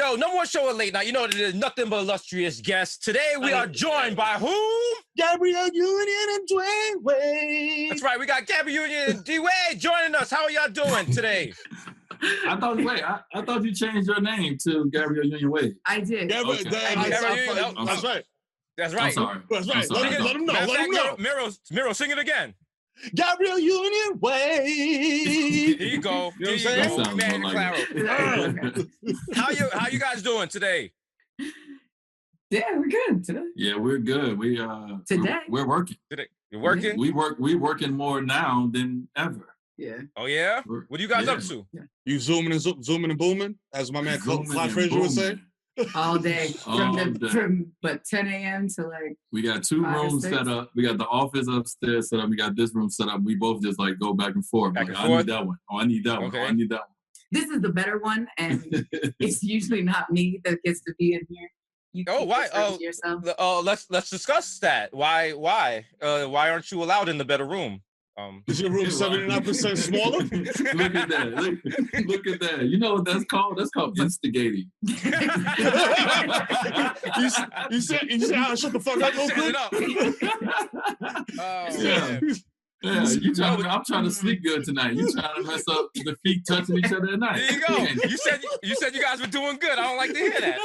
Yo, no more show at late night. You know, there's nothing but illustrious guests. Today we are joined by whom? Gabrielle Union and Dwyane Wade. That's right. We got Gabrielle Union and Wade joining us. How are y'all doing today? I thought you changed your name to Gabrielle Union Wade. I did. That's right. That's right. I'm sorry. That's right. Let him know. Let him know. Mero, sing it again. Gabrielle Union Wade. Here you go. You know what I'm saying? How you guys doing today? Yeah, we're good today. Yeah, we're good. We're working. Today. You're working? We working more now than ever. Yeah. Oh yeah? What are you guys up to? Yeah. You zooming and booming, as my man Clyde Frazier would say. All day. From 10 a.m. to like. We got 2 rooms set up. We got the office upstairs set up. We got this room set up. We both just like go back and forth. I need that one. Oh, I need that one. Okay. Oh, I need that one. This is the better one, and it's usually not me that gets to be in here. Why? Let's discuss that. Why aren't you allowed in the better room? Is your room 79% smaller? Look at that. Look at that. You know what that's called? That's called instigating. You said I'll shut the fuck up real quick? Yeah, I'm trying to sleep good tonight. You trying to mess up the feet touching each other at night. There you go. You said you guys were doing good. I don't like to hear that.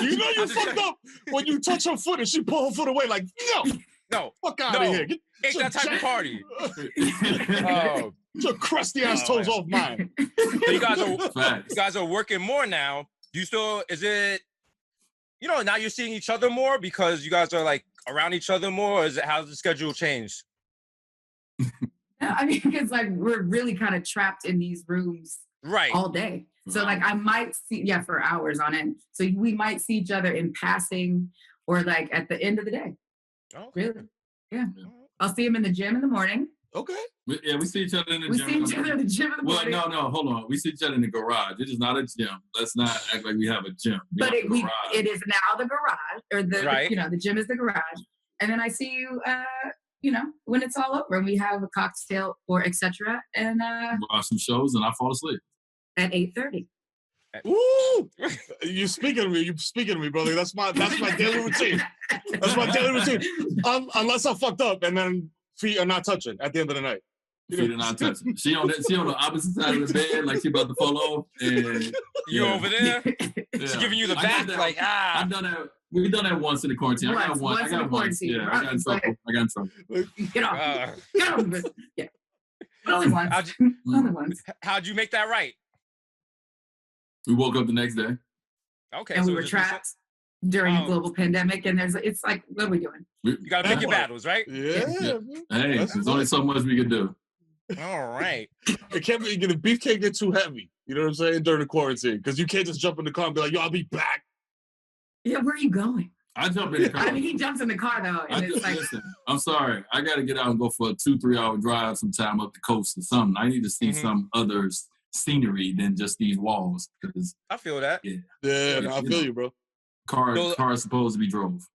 You know you fucked up when you touch her foot and she pull her foot away like, no, fuck out of here. Ain't that type of party. Get your crusty ass toes off mine. So you guys are working more now. Is it, now you're seeing each other more because you guys are like around each other more, or how's the schedule changed? I mean, because like we're really kind of trapped in these rooms all day. So like I might see, for hours on end. So we might see each other in passing or like at the end of the day. Oh, really? Yeah. I'll see him in the gym in the morning. Okay. We see each other in the gym. We see each other in the gym in the morning. Well, no, hold on. We see each other in the garage. It is not a gym. Let's not act like we have a gym. It is now the garage, or the gym is the garage. And then I see you, when it's all over and we have a cocktail or etc. And watch some shows and I fall asleep at 8:30. Woo! You speaking to me, brother. That's my daily routine. That's my daily routine. Unless I'm fucked up and then feet are not touching at the end of the night. Feet are not touching. She on the opposite side of the bed, like she about to fall off. And you over there? She's giving you the back, I've done that. We've done that once in the quarantine. I got one. Yeah, I got in trouble. Get off. Get off. Yeah. Only once. Only once. How'd you make that right? We woke up the next day. Okay. And we were trapped during a global pandemic, and it's like, what are we doing? You gotta pick your battles, right? Yeah. Hey, there's only so much we can do. All right. The beef can't get too heavy. You know what I'm saying? During the quarantine, because you can't just jump in the car and be like, "Yo, I'll be back." Yeah, where are you going? I jump in the car. I mean, he jumps in the car though, and listen, I'm sorry. I got to get out and go for a 2-3 hour drive sometime up the coast or something. I need to see some other scenery than just these walls. Cause I feel that. Yeah, I feel you, bro. Car is supposed to be drove.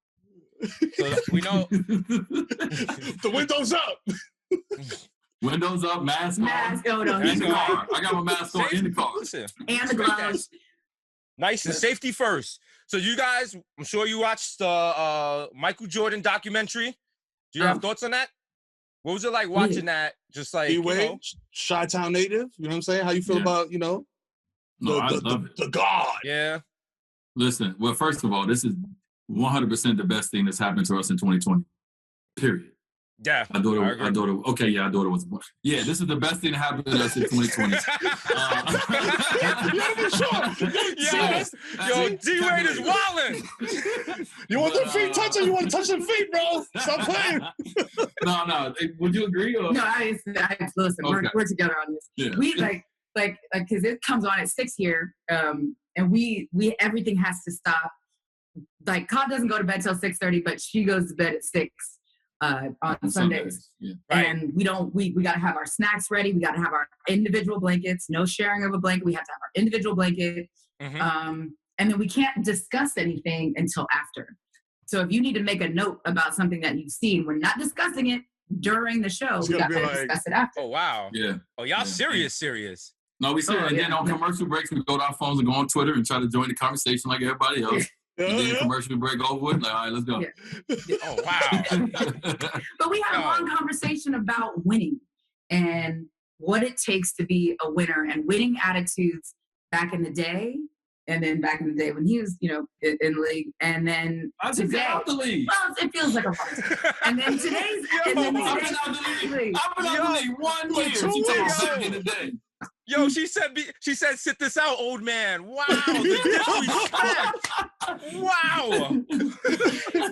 So we know the windows up. Windows up, mask on. In the car. I got my mask on in the car. Listen, and the gloves. Nice and safety first. So you guys, I'm sure you watched the Michael Jordan documentary. Do you have thoughts on that? What was it like watching that? Just like, Wade, Chi-Town native. You know what I'm saying? How you feel about, I love it. The God. Yeah. Listen, well, first of all, this is 100% the best thing that's happened to us in 2020. Period. Yeah. I thought it was. Yeah, this is the best thing that happened to us in 2020. Yo, D-Wade is wildin'. You want the feet touching? You want to touch the feet, bro? Stop playing. No. Would you agree? Or? No, I listen. Okay. We're together on this. Yeah. We like because it comes on at 6 here, and we everything has to stop. Like, Kaavia doesn't go to bed till 6:30, but she goes to bed at 6. On Sundays. Yeah. And we got to have our snacks ready. We got to have our individual blankets, no sharing of a blanket. We have to have our individual blanket. And then we can't discuss anything until after. So if you need to make a note about something that you've seen, we're not discussing it during the show. We got to discuss it after. Oh, wow. Yeah. Oh, y'all serious. No, we see it. And then on commercial breaks, we go to our phones and go on Twitter and try to join the conversation like everybody else. And then the commercial break over with, like, all right, let's go. Yeah. Oh, wow. But we had a long conversation about winning and what it takes to be a winner and winning attitudes back in the day. And then back in the day when he was, in the league, and then today, out the league. Well, it feels like a part. And then today's, I've been out the league 1 year. She talking back in the day. Yo, she said, sit this out, old man. Wow, the disrespect. Wow.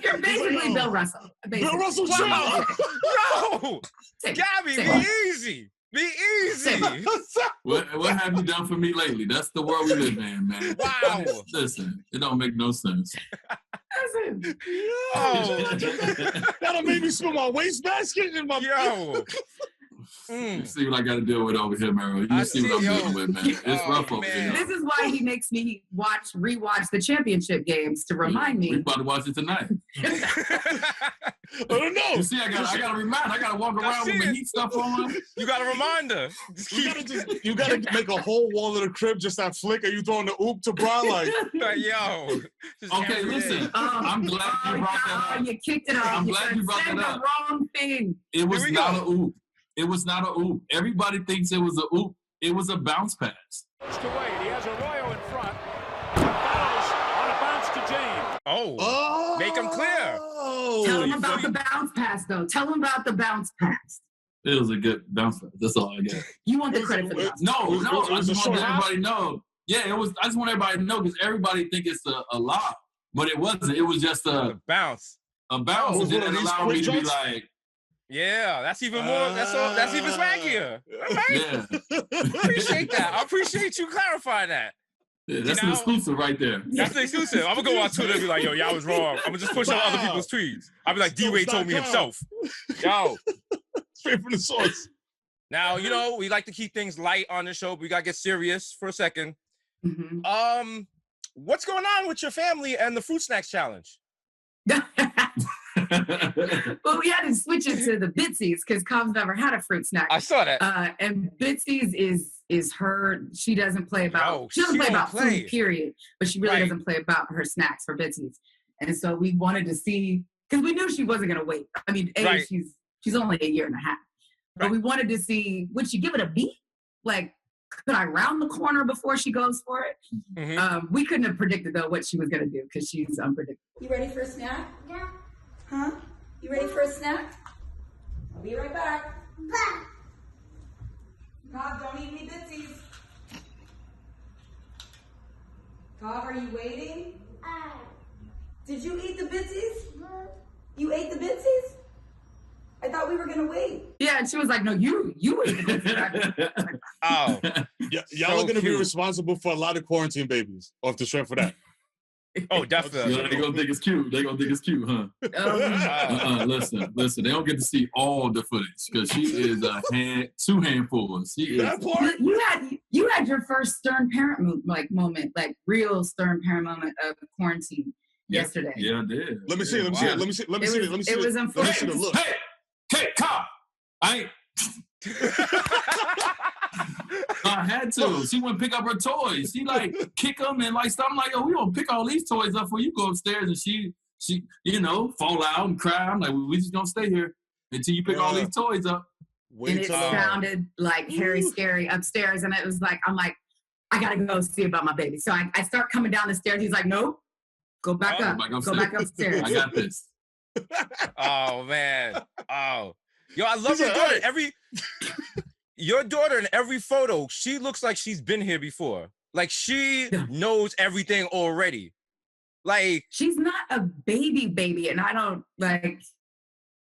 You're basically Bill Russell. Bill Russell, wow. Yo, Gabby, be easy. Be easy. What have you done for me lately? That's the world we live in, man. Wow. Listen, it don't make no sense. Listen. That'll make me spill my wastebasket in my. Yo. You see what I got to deal with over here, Mero. You see what I'm dealing with, man. It's rough over here. This is why he makes me rewatch the championship games to remind me. We about to watch it tonight. I don't know. You see, I got to remind. I got to walk around with my heat stuff on. You got to remind her. You gotta make a whole wall of the crib just that flick. Are you throwing the oop to Bron? Like, yo. Okay, listen. I'm glad you brought that up. You kicked it off. I'm glad you brought that up. The wrong thing. It was not a oop. It was not a oop. Everybody thinks it was a oop. It was a bounce pass. To Wade. He has Arroyo in front. Fouls on a bounce to James. Oh. Make him clear. Tell him about the bounce pass, though. Tell him about the bounce pass. It was a good bounce pass. That's all I got. You want the credit for that? No. I just want everybody to know. Yeah, it was. I just want everybody to know because everybody think it's a lie, but it wasn't. It was just a bounce. A bounce. Oh, and then it allowed me to be like. Yeah, that's even more. That's even swaggier. All right. Yeah. Appreciate that. I appreciate you clarifying that. Yeah, that's an exclusive right there. That's the exclusive. I'm gonna go on Twitter and be like, yo, y'all was wrong. I'm gonna just push out other people's tweets. I'll be like, D-Wade told me himself. Yo. Straight from the source. Now, we like to keep things light on the show, but we gotta get serious for a second. Mm-hmm. What's going on with your family and the fruit snacks challenge? Well, we had to switch it to the Bitsies because Kaav's never had a fruit snack. I saw that. And Bitsies is her. She doesn't play about. She doesn't play about food, period. But she really doesn't play about her snacks for Bitsies. And so we wanted to see because we knew she wasn't gonna wait. I mean, she's only a year and a half. But we wanted to see, would she give it a beat? Like, could I round the corner before she goes for it? Mm-hmm. We couldn't have predicted, though, what she was going to do because she's unpredictable. You ready for a snack? Yeah. Huh? You ready for a snack? I'll be right back. Kav, don't eat any Bitsies. Kav, are you waiting? Did you eat the Bitsies? You ate the Bitsies? I thought we were gonna wait. Yeah, and she was like, "No, you ate the Bitsies." Oh, yeah, y'all are gonna be responsible for a lot of quarantine babies off the strength for that. Oh, definitely. They gonna think it's cute. They gonna think it's cute, huh? Listen. They don't get to see all the footage because she is two handfuls. She is. You had your first stern parent moment, like real stern parent moment of quarantine yesterday. Yeah, I did. Let me see it. Let me see it. It was unfortunate. Look. Hey, Kav! I ain't. I had to. She went pick up her toys. She kick them and stuff. I'm like, yo, we don't pick all these toys up before you go upstairs. And she fall out and cry. I'm like, we just gonna stay here until you pick all these toys up. And it sounded like Harry Scary upstairs. And it was like, I'm like, I gotta go see about my baby. So I start coming down the stairs. He's like, nope, go back up. Go back upstairs. I got this. Oh man. Oh. Yo, I love your daughter. Your daughter in every photo, she looks like she's been here before. Like she knows everything already. Like she's not a baby, and I don't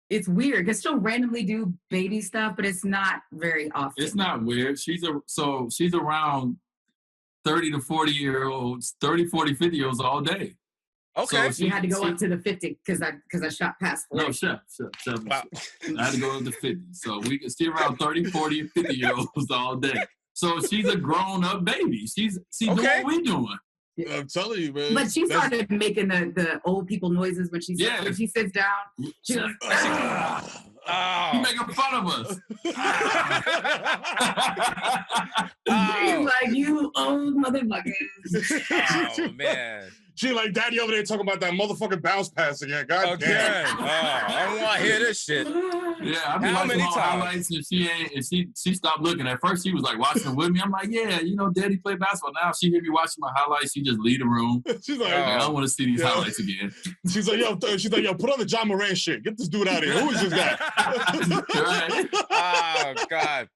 it's weird because she'll randomly do baby stuff, but it's not very often. It's not weird. She's around 30 to 40 year olds, 30, 40, 50 year olds all day. Okay. So you had to go up to the 50 because I shot past 40. No, chef. Wow. I had to go up to 50. So we can see around 30, 40, 50 year olds all day. So she's a grown up baby. She's doing what we doing. I'm telling you, man. But she started making the old people noises when she sits down. She goes, You making fun of us. He's grandmother. Like, oh man. She like, Daddy over there talking about that motherfucking bounce pass again. God damn. Oh, I don't want to hear this shit. Yeah, I be How watching many all times? highlights and she stopped looking. At first she was like watching with me. I'm like, yeah, you know, Daddy play basketball. Now she hear me watching my highlights, she just leave the room. She's like, I don't want to see these highlights again. She's like, yo, put on the John Moran shit. Get this dude out of here. Who is this guy? Right. Oh God.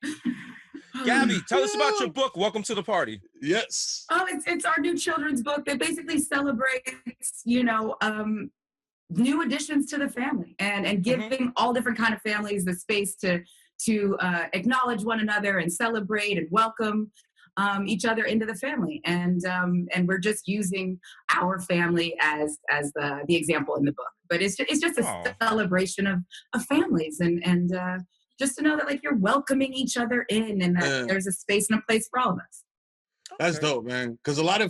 Gabby, tell us about your book, Welcome to the Party. Yes. Oh, it's our new children's book that basically celebrates, you know, new additions to the family and giving all different kind of families the space to acknowledge one another and celebrate and welcome each other into the family. And we're just using our family as the example in the book. But it's just a celebration of families and just to know that like you're welcoming each other in and that there's a space and a place for all of us. That's dope, man. Because a lot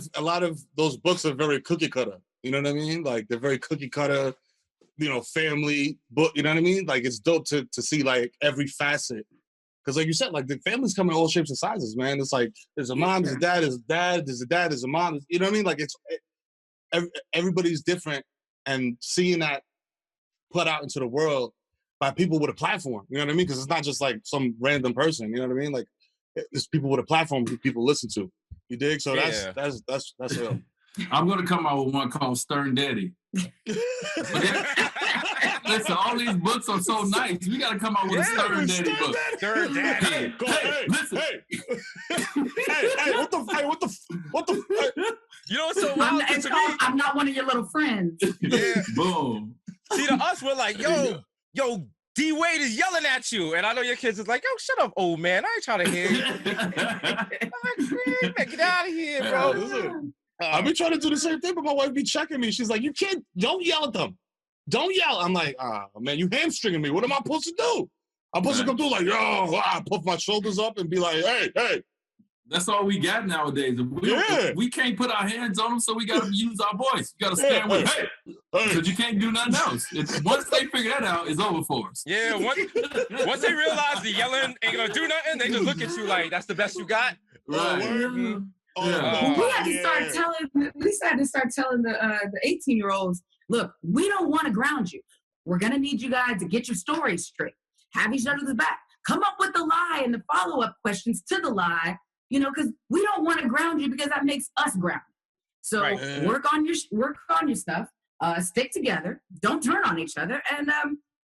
of those books are very cookie cutter. You know what I mean? Like they're very cookie cutter, you know, family book. You know what I mean? Like it's dope to see like every facet. Because like you said, like the families come in all shapes and sizes, man. It's like there's a mom, there's a dad, there's a dad, there's a dad, there's a mom. You know what I mean? Like it's everybody's different, and seeing that put out into the world by people with a platform. You know what I mean? Because it's not just like some random person. You know what I mean? Like it's people with a platform who people listen to. You dig? So that's real. I'm gonna come out with one called Stern Daddy. Listen, all these books are so nice. We gotta come out with a Stern Daddy book. Stern Daddy. Listen. Hey, what the? You know what's so wild to me? I'm not one of your little friends. Yeah. Boom. See, to us, we're like, yo, D Wade is yelling at you. And I know your kids is like, yo, shut up, old man. I ain't trying to hear you. I'm like, man, get out of here, bro. I've been trying to do the same thing, but my wife be checking me. She's like, you can't, don't yell at them. Don't yell. I'm like, man, you hamstringing me. What am I supposed to do? I'm supposed to come through like, I puff my shoulders up and be like, hey. That's all we got nowadays. We can't put our hands on them, so we got to use our voice. You got to stand with, hey, because you can't do nothing else. Once they figure that out, it's over for us. Yeah, once they realize the yelling ain't gonna do nothing, they just look at you like, that's the best you got? Right. We had to start telling the 18-year-olds, look, we don't want to ground you. We're going to need you guys to get your stories straight. Have each other's back. Come up with the lie and the follow-up questions to the lie, you know, because we don't want to ground you because that makes us ground. So work on your stuff. Stick together. Don't turn on each other. And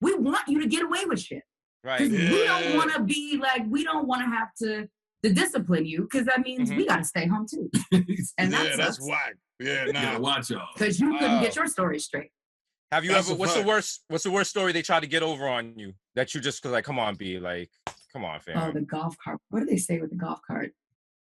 we want you to get away with shit. Right. Because we don't want to be like, we don't want to have to discipline you because that means we got to stay home too. And that's whack. Yeah, nah. Watch y'all. Because you couldn't get your story straight. Have you ever? What's the worst story they tried to get over on you that you just like? Come on, B. Like, come on, fam. Oh, the golf cart. What do they say with the golf cart?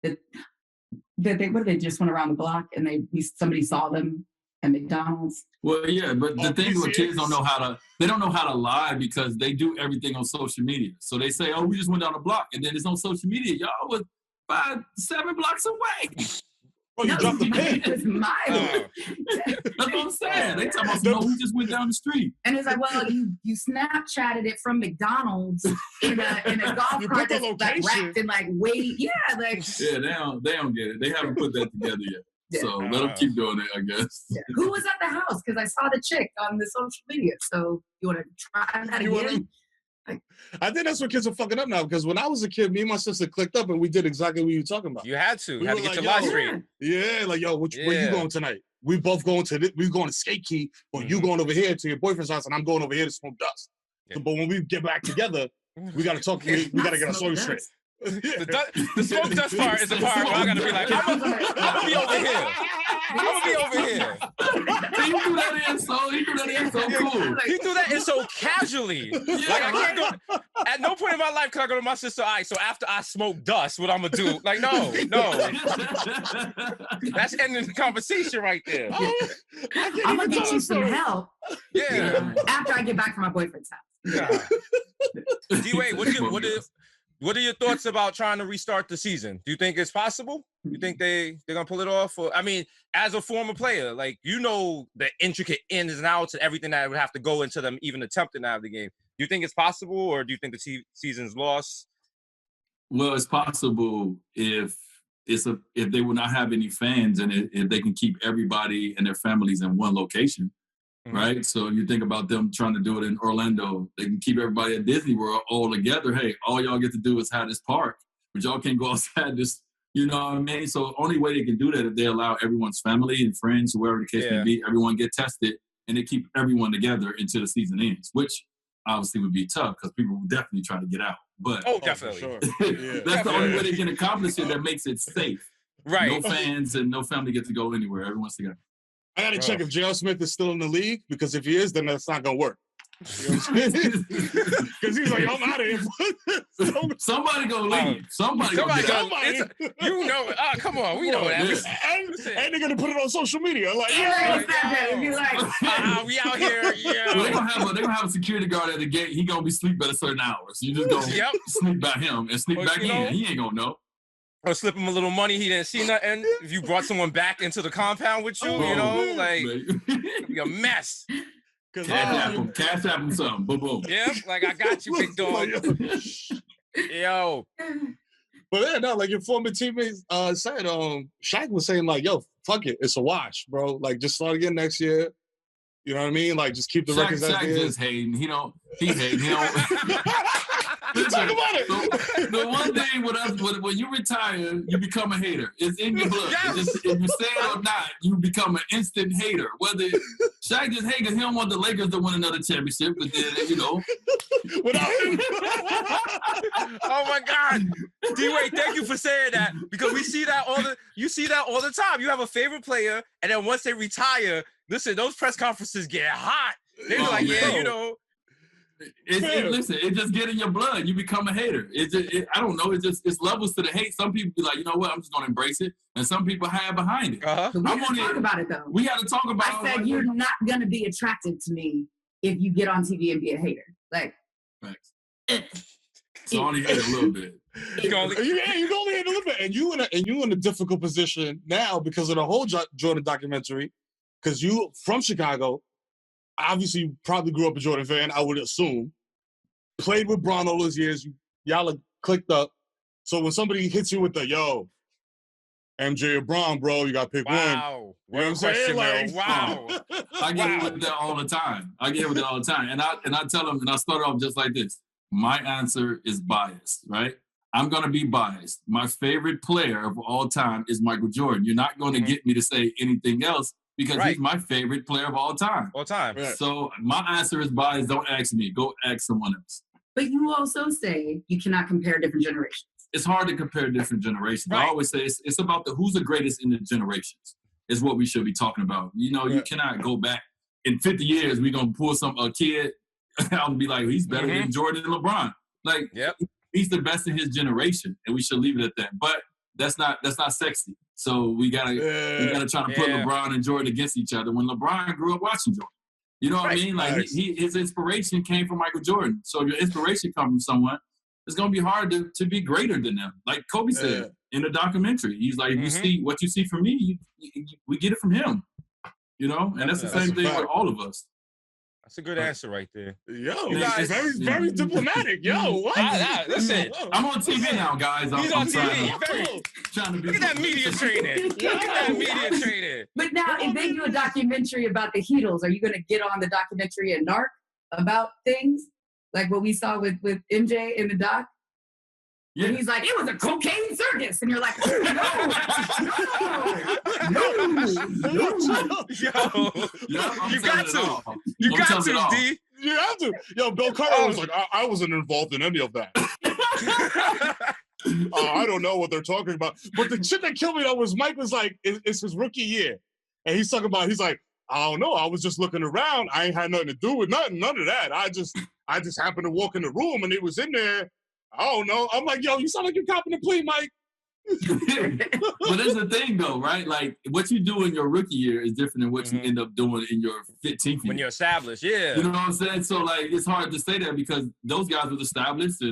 They just went around the block and somebody saw them at McDonald's. Well, yeah, but the thing is, kids don't know how to lie because they do everything on social media. So they say, "Oh, we just went down the block," and then it's on social media. Y'all was 5-7 blocks away. Oh, you dropped the pin. It was mild. That's what I'm saying. They talking about, no, we just went down the street. And it's like, well, you Snapchatted it from McDonald's in a golf cart that's like wrapped in like weight. Yeah, like. Yeah, they don't get it. They haven't put that together yet. Yeah. So let them keep doing it, I guess. Yeah. Who was at the house? Because I saw the chick on the social media. So you want to try that again? I think that's what kids are fucking up now. Because when I was a kid, me and my sister clicked up and we did exactly what you were talking about. You had to. You had to get your life straight. Yeah, like, yo, where you going tonight? We both going to we going to Skate Key, but you going over here to your boyfriend's house, and I'm going over here to smoke dust. Yeah. So, but when we get back together, we got to talk. We got to get our story straight. The smoke dust part is the part where I gotta be like, I'm gonna be over here. I'm gonna be over here. He threw that in so cool. He threw that in so casually. Like I can't go. At no point in my life can I go to my sister. All right, so after I smoke dust, what I'm gonna do? Like no. That's ending the conversation right there. I'm gonna get you some help. Yeah. After I get back from my boyfriend's house. Yeah. D-Wade, what are your thoughts about trying to restart the season? Do you think it's possible? You think they're gonna pull it off? Or I mean, as a former player, like you know the intricate ins and outs and everything that would have to go into them even attempting to have the game. Do you think it's possible, or do you think the season's lost? Well, it's possible if if they would not have any fans and if they can keep everybody and their families in one location, right? So you think about them trying to do it in Orlando, they can keep everybody at Disney World all together. Hey, all y'all get to do is have this park, but y'all can't go outside this, you know what I mean? So only way they can do that if they allow everyone's family and friends, whoever the case may be, everyone get tested and they keep everyone together until the season ends, which obviously would be tough because people will definitely try to get out. But definitely. Sure. That's the only way they can accomplish it that makes it safe. Right. No fans and no family get to go anywhere. Everyone's together. I got to check if J.R. Smith is still in the league, because if he is, then that's not going to work. You know what I'm saying? Because he's like, I'm out of here. Somebody go leave. Somebody go. You know, come on, we know that. And they're gonna put it on social media, like, we out here. Yeah, well, they're gonna have a security guard at the gate. He gonna be asleep at a certain hour, so you just go sleep by him and sneak back in. He ain't gonna know. Or slip him a little money. He didn't see nothing. If you brought someone back into the compound with you, you know, like it'd be a mess. Cash app him something. Boom, boom. Yeah, like I got you, big dog. Yo. But yeah, no, like your former teammates said, Shaq was saying like, yo, fuck it, it's a wash, bro. Like just start again next year. You know what I mean? Like just keep the records as Shaq just hating. He hating. He don't. Talk about it. The one thing with us, when you retire, you become a hater. It's in your blood. Yes. If you say it or not, you become an instant hater. Whether Shaq just hating, he don't want the Lakers to win another championship, but then, you know. Without him. Oh my God. D-Wade, thank you for saying that, because we see that you see that all the time. You have a favorite player, and then once they retire, listen, those press conferences get hot. They're like, yeah, you know. Listen, it just get in your blood. You become a hater. I don't know. It's levels to the hate. Some people be like, you know what? I'm just gonna embrace it, and some people hide behind it. We got to talk about it though. We got to talk about. I said you're not gonna be attracted to me if you get on TV and be a hater. Like, so only hate a little bit. You can only hate a little bit, and you in a difficult position now because of the whole Jordan documentary. Because you from Chicago. Obviously, you probably grew up a Jordan fan, I would assume. Played with Bron all those years. Y'all are clicked up. So when somebody hits you with the, yo, MJ or Bron, bro, you got to pick one. You know what I'm saying? Like, wow. I get it with that all the time. And I tell them, and I start off just like this. My answer is biased, right? I'm going to be biased. My favorite player of all time is Michael Jordan. You're not going to get me to say anything else, because he's my favorite player of all time. Right. So my answer is biased. Don't ask me. Go ask someone else. But you also say you cannot compare different generations. It's hard to compare different generations. Right. I always say it's about who's the greatest in the generations is what we should be talking about. You know, you cannot go back. In 50 years, we're going to pull a kid out and be like, he's better than Jordan and LeBron. Like, he's the best in his generation, and we should leave it at that. But that's not sexy. So we gotta try to put LeBron and Jordan against each other when LeBron grew up watching Jordan. You know what I mean? Like his inspiration came from Michael Jordan. So if your inspiration comes from someone, it's gonna be hard to be greater than them. Like Kobe said in the documentary, he's like, if you see what you see from me, we get it from him. You know, and that's the same thing with all of us. That's a good answer right there. Yo, it's very, very diplomatic. Yo, what? Listen, I'm on TV now, guys. He's on TV. Look at that media training. But now, if they do a documentary about the Heatles, are you going to get on the documentary and narc about things like what we saw with MJ in the doc? Yeah. And he's like, it was a cocaine circus. And you're like, no. You got to. You got to, D. You have to. Yo, Bill Carter was like, I wasn't involved in any of that. I don't know what they're talking about. But the shit that killed me, though, was Mike was like, it's his rookie year. And he's talking about, he's like, I don't know. I was just looking around. I ain't had nothing to do with nothing. None of that. I just happened to walk in the room and it was in there. I don't know. I'm like, yo, you sound like you're copping the plea, Mike. But that's the thing, though, right? Like, what you do in your rookie year is different than what you end up doing in your 15th year. When you're established, You know what I'm saying? So, like, it's hard to say that because those guys were established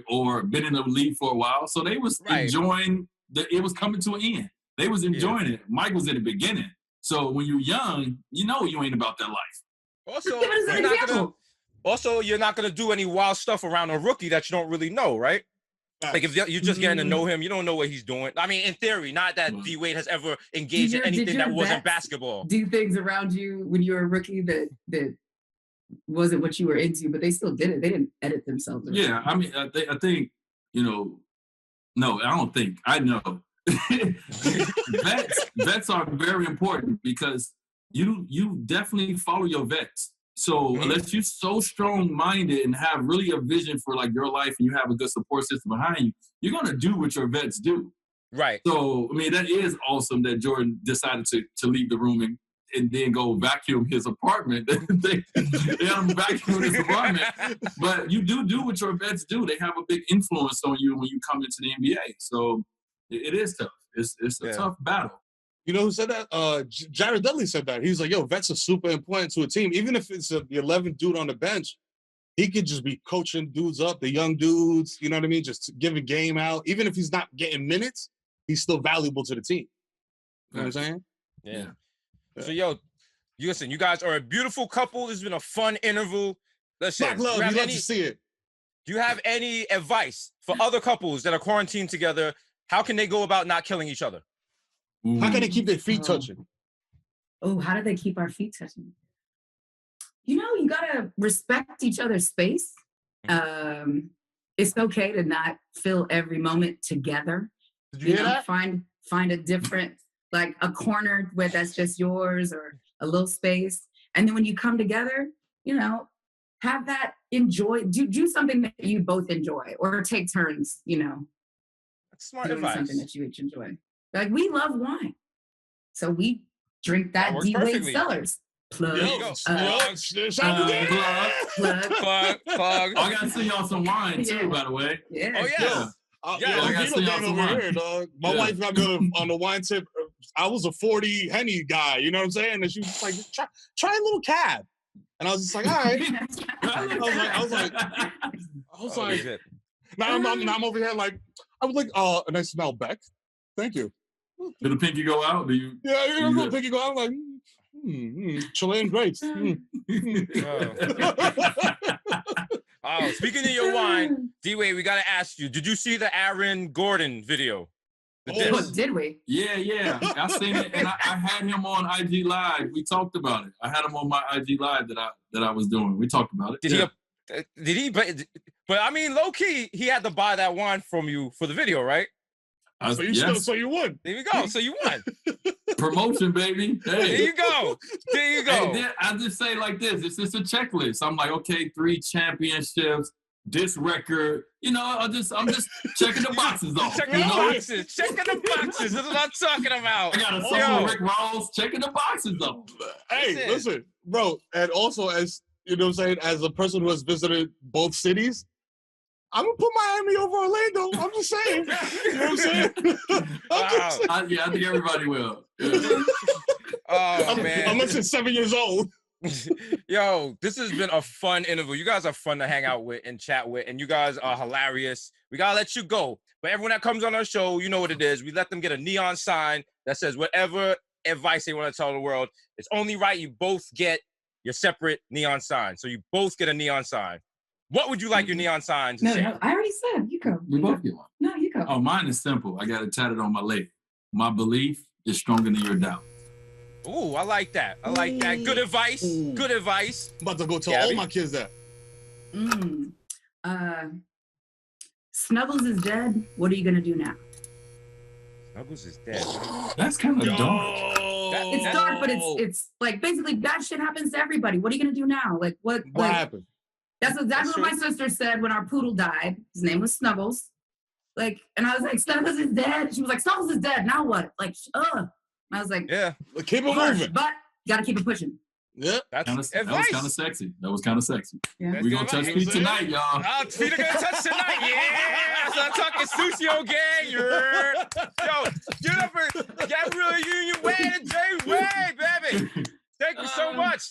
or been in the league for a while. So they was enjoying it was coming to an end. They was enjoying it. Mike was in the beginning. So when you're young, you know you ain't about that life. Also, you're not gonna do any wild stuff around a rookie that you don't really know, right? Like if you're just getting to know him, you don't know what he's doing. I mean, in theory, not that D Wade has ever engaged in anything that wasn't basketball. Do things around you when you were a rookie that wasn't what you were into, but they still did it. They didn't edit themselves. Yeah, I mean, I think no, I don't think. I know. Vets are very important because you definitely follow your vets. So unless you're so strong-minded and have really a vision for like your life and you have a good support system behind you, you're gonna do what your vets do. Right. So I mean, that is awesome that Jordan decided to leave the room and then go vacuum his apartment. they had him vacuum his apartment. But you do what your vets do. They have a big influence on you when you come into the NBA. So it is tough. It's a tough battle. You know who said that? Jared Dudley said that. He was like, yo, vets are super important to a team. Even if it's the 11th dude on the bench, he could just be coaching dudes up, the young dudes, you know what I mean? Just giving game out. Even if he's not getting minutes, he's still valuable to the team. You know what I'm saying? Yeah. So, yo, listen, you guys are a beautiful couple. This has been a fun interview. Listen, Black love, you love to see it. Do you have any advice for other couples that are quarantined together? How can they go about not killing each other? How can they keep their feet touching? Oh, how do they keep our feet touching? You gotta respect each other's space. It's okay to not fill every moment together. Did you hear that? Find a different, like a corner where that's just yours or a little space. And then when you come together, have that enjoy, do something that you both enjoy or take turns, That's smart advice. Something that you each enjoy. Like we love wine. So we drink that D Wade Cellars. Plug. Plug. I gotta send y'all some wine too, by the way. Yeah. Oh yeah. I gotta send y'all some wine. Here, dog. My wife got me on the wine tip. I was a 40 Henny guy, you know what I'm saying? And she was like, try a little cab. And I was just like, all right. I was like, now I'm over here like, I was like, and I smell Beck. Thank you. Did the pinky go out? Yeah, the pinky go out. I'm like, Chilean grapes. Oh, speaking of your wine, D-Wade, we got to ask you, did you see the Aaron Gordon video? Did we? Yeah. I seen it, and I had him on IG Live. We talked about it. I had him on my IG Live that I was doing. We talked about it. Did he? But I mean, low key, he had to buy that wine from you for the video, right? So you won. There you go. So you won. Promotion, baby. Hey. There you go. And then I just say like this. It's just a checklist. I'm like, okay, 3 championships, this record. I'm just checking the boxes off. Checking the boxes. Checking the boxes. That's what I'm talking about. I got a song with Rick Ross. Checking the boxes off. Hey, listen, bro. And also, as you know what I'm saying, as a person who has visited both cities, I'm gonna put Miami over Orlando. I'm just saying. You know what I'm saying? I think everybody will. Yeah. Oh man. Unless it's 7 years old. Yo, this has been a fun interview. You guys are fun to hang out with and chat with, and you guys are hilarious. We gotta let you go. But everyone that comes on our show, you know what it is. We let them get a neon sign that says whatever advice they want to tell the world. It's only right you both get your separate neon sign. So you both get a neon sign. What would you like your neon sign to say? No, I already said. You go. We both get one. No, you go. Oh, mine is simple. I got it tatted on my leg. My belief is stronger than your doubt. Ooh, I like that. Good advice. Good advice. I'm about to go tell all my kids that. Snuggles is dead. What are you gonna do now? Snuggles is dead. That's kind of dark. It's dark, but it's like basically bad shit happens to everybody. What are you gonna do now? Like what happened? That's exactly what my sister said when our poodle died. His name was Snuggles. Like, and I was like, Snuggles is dead. She was like, Snuggles is dead. Now what? Like, And I was like, yeah, keep it moving. But you gotta keep it pushing. Yeah, that was kind of sexy. Yeah. We're gonna touch feet tonight, y'all. Oh, feet are gonna touch tonight. Yeah, so I'm talking Susio gang. Yo, get up for Gabrielle Union, Wade and Wade, baby. Thank you so much.